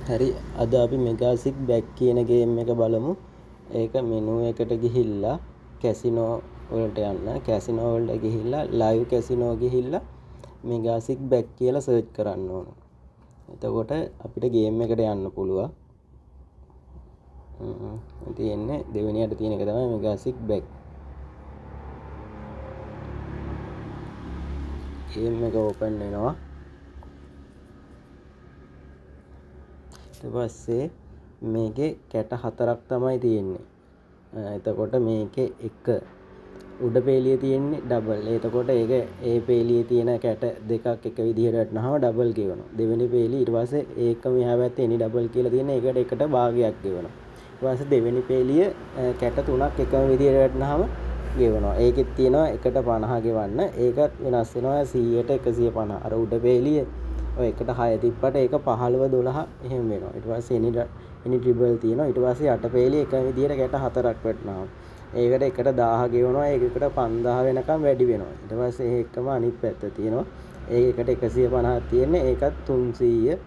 හරි අද අපි මෙගාසික් බැක් කියන ගේම් එක බලමු. ඒක මෙනු එකට ගිහිල්ලා කැසිනෝ වලට යන්න. කැසිනෝ වලට ගිහිල්ලා ලයිව් කැසිනෝ ගිහිල්ලා මෙගාසික් බැක් කියලා සර්ච් කරන්න ඕන. එතකොට අපිට ගේම් එකට යන්න පුළුවන්. තියෙන්නේ දෙවෙනියට තියෙන එක තමයි මෙගාසික් බැක්. ගේම් එක ඕපන් වෙනවා. ඊට පස්සේ මේකේ කැට 4ක් තමයි තියෙන්නේ. එතකොට මේකේ එක උඩ පේලිය තියෙන්නේ ඩබල්. එතකොට ඒක ඒ පේලියේ තියෙන කැට දෙකක් එක විදිහට වටනහම ඩබල් ගෙවනවා. දෙවෙනි පේලිය ඊට පස්සේ ඒකම එහා පැත්තේ එනි ඩබල් කියලා තියෙන එකට එකට භාගයක් ගෙවනවා. ඊට පස්සේ දෙවෙනි පේලිය කැට තුනක් එකම විදිහට වටනහම ගෙවනවා. ඒකෙත් තියෙනවා එකට 50 ගෙවන්න. ඒකත් වෙනස් වෙනවා 100ට 150. අර උඩ පේලිය ඔය එකට 6 තිබ්බට ඒක 15 12 එහෙම වෙනවා. ඊට පස්සේ එනි ට්‍රිබල් තියෙනවා. ඊට පස්සේ යට පේලිය එක විදිහට කැට 4ක් වටනවා. ඒකට එකට 1000 ගෙවනවා. ඒකකට 5000 වෙනකම් වැඩි වෙනවා. ඊට පස්සේ ඒකම අනිත් පැත්ත තියෙනවා. ඒකට 150ක් තියෙන්නේ. ඒකත් 300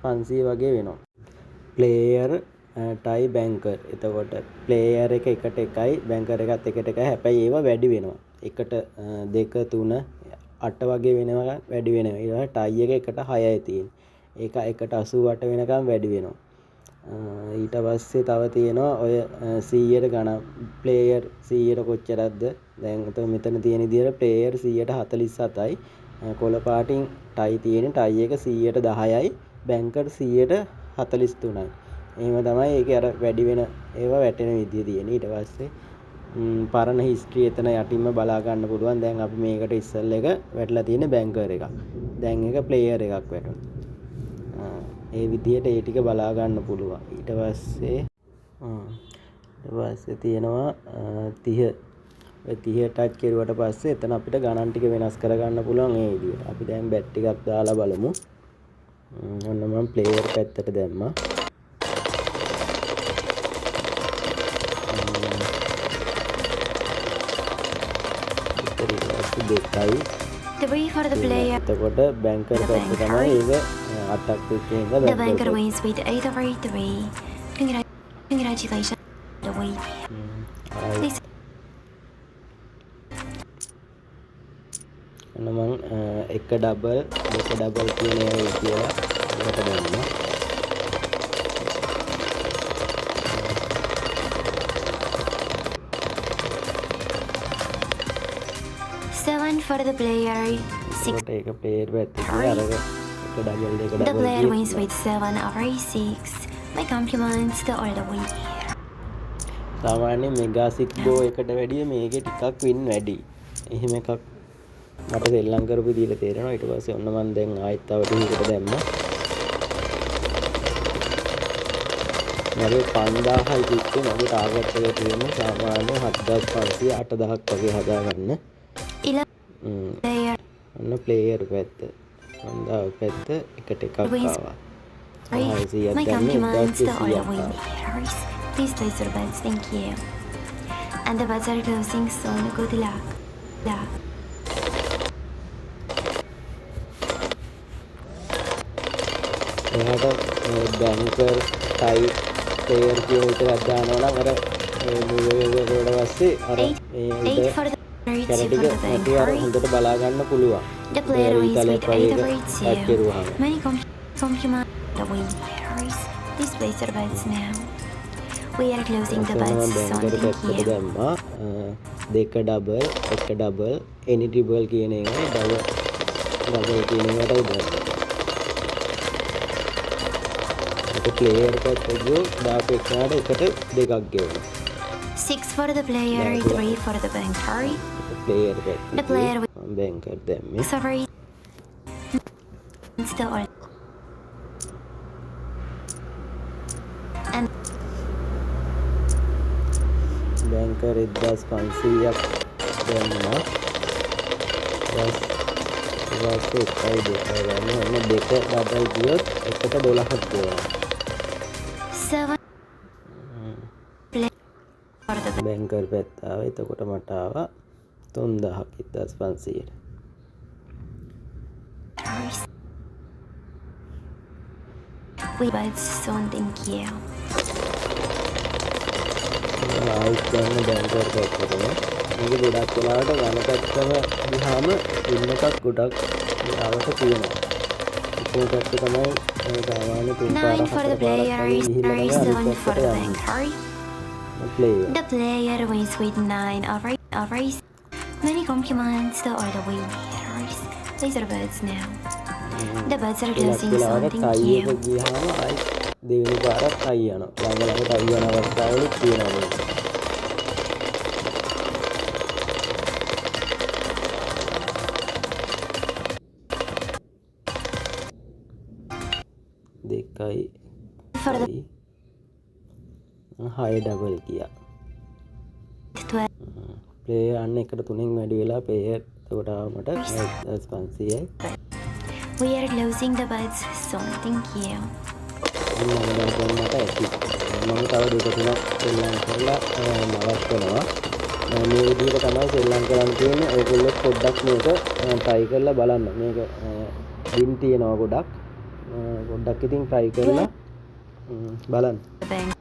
500 වගේ වෙනවා. ප්ලේයර් ටයි බැංකර්. එතකොට ප්ලේයර් එක එකට එකයි බැංකර් එකත් එකට එකයි. හැබැයි ඒවා වැඩි වෙනවා. එකට 2 3 8 වගේ වෙනවා වැඩි වෙනවා. ඊළඟ ටයි එක එකට 6යි තියෙන්නේ. ඒක එකට 88 වෙනකම් වැඩි වෙනවා. ඊට පස්සේ තව තියෙනවා ඔය 100ට ගණන් ප්ලේයර් 100ට කොච්චරක්ද දැන් මෙතන තියෙන විදිහට ප්ලේයර් 147යි කොළ පාටින් ටයි තියෙන ටයි එක 100ට 10යි බැංකර් 100ට 43යි එහෙම තමයි ඒකේ අර වැඩි වෙන ඒවා වැටෙන විදිය තියෙන්නේ ඊට පස්සේ පරණ හිස්ටරි එතන යටින්ම බලා ගන්න පුළුවන් දැන් අපි මේකට ඉස්සල් එක වැටලා තියෙන බැංකර් එකක් දැන් එක ප්ලේයර් එකක් වැටුණා ඒ විදිහට ඒ ටික බලා ගන්න පුළුවන්. ඊට පස්සේ තියෙනවා 30. ඔය 30 ටච් කරුවට පස්සේ එතන අපිට ගණන් ටික වෙනස් කරගන්න පුළුවන් මේ විදිහට. අපි දැන් බැට් ටිකක් දාලා බලමු. ඔන්න මම ප්ලේයර් පැත්තට දැම්මා. දෙකයි 3 for the player. එතකොට බැංකර් පැත්ත තමයි ඒක 8ක් විතර ඉඳලා The banker wins with 8/3. Congratulations. The way. මම එක ඩබල් දෙක ඩබල් කියන ඒවා කියලා එකට දෙන්නවා. Seven for the player. 6. ඒක ප්ලේයර් පැත්තේ අර එක ඩබල් දෙක The double player wins with 7/6. My compliments to all the way. සාමාන්‍යයෙන් මෙගාසික් බෝ එකට වැඩිය මේකේ ටිකක් වින් වැඩි. එහෙම එකක් මට සෙල්ලම් කරපු විදිහට තේරෙනවා. ඊට පස්සේ ඔන්න මම දැන් ආයෙත් තව ටිකකට දැම්මා. මගේ 5000යි කිව්වේ මගේ ටාගට් එක තියෙන්නේ සාමාන්‍ය 7500 8000ක් වගේ හදාගන්න. Player. ඔන්න ප්ලේයර් පැත්ත. 5000 පැත්ත එකට එකක් ආවා. My compliments to all the winners. Please place your bets. Thank you. And the bets are closing soon. Good luck. එයාට බැංකර් ටයි ප්ලේයර් කියන එකක් දානවා නම් අර ඊට පස්සේ අර මේ Eight for the කැරටික නැති අර banker. හොඳට බලා ගන්න පුළුවන්. The player wins with ටැච් 8/2. කරුවාම Many compliments to the winners. Please place your bets now. We are closing the bets soon. බැංකර් Thank පැත්තට you. දැම්මා. දෙක ඩබල් එක ඩබල් එනි ට්‍රිබල් කියන එකයි ඩබල් කියන එකටයි දැම්මා. ප්ලේයර් පැත්තේ දාපු එකට දෙකක් ගෙවනවා. 6 for the player, 3 for the banker. Player The පැත්තේ player බැංකර් දැම්මේ. sorry. It's the all. And බැංකර් 1500ක් දැම්මා. ඊට එකයි දෙකයි ගන්න. ඔන්න දෙක ඩබල් ගියොත් එකට 12ක් ගෙවනවා. 7 for the බැංකර් පැත්ත ආවා. එතකොට මට ආවා 3000ක් 1500ට. bankers. We buds soon, thank you. ආයිත් ගන්න බැංකුවර පැත්තටම මේක ගොඩක් වෙලාවට වන පැත්තම ගියාම පින් එකක් ගොඩක් ආවට තියෙනවා. ඒ පැත්ත තමයි සාමාන්‍ය තුන් 9 පාරක් for the හතර පාරක් player වගේ is ගිහිල්ලා තමයි 37 අනිත් for the පැත්තට bank. යන්නේ. Hurry. player. The player wins with 9 over. Many compliments to all the winners. These are birds now. The birds are closing soon, thank tie you. එක ගියාම ආයිත් දෙවෙනි පාරක් ටයි යනවා. ළඟ ළඟ ටයි යන අවස්ථාවලුත් තියෙනවා මේක. දෙකයි For the 6 ඩබල් ගියා. 12. ප්ලේයර් අන්න එකට 3න් වැඩි වෙලා ප්ලේයර් එතකොට ආවමට 1500යි. We are closing the birds soon, thank you. මම දැන් ගන්නට ඇති. මම තව දෙක තුනක් සෙල්ලම් කරලා නවත්තනවා. මේ විදිහට තමයි සෙල්ලම් කරන්න තියෙන්නේ. ඔයගොල්ලෝ පොඩ්ඩක් මේක try කරලා බලන්න. මේක win තියෙනවා ගොඩක්. පොඩ්ඩක් ඉතින් try කරලා බලන්න. The bank.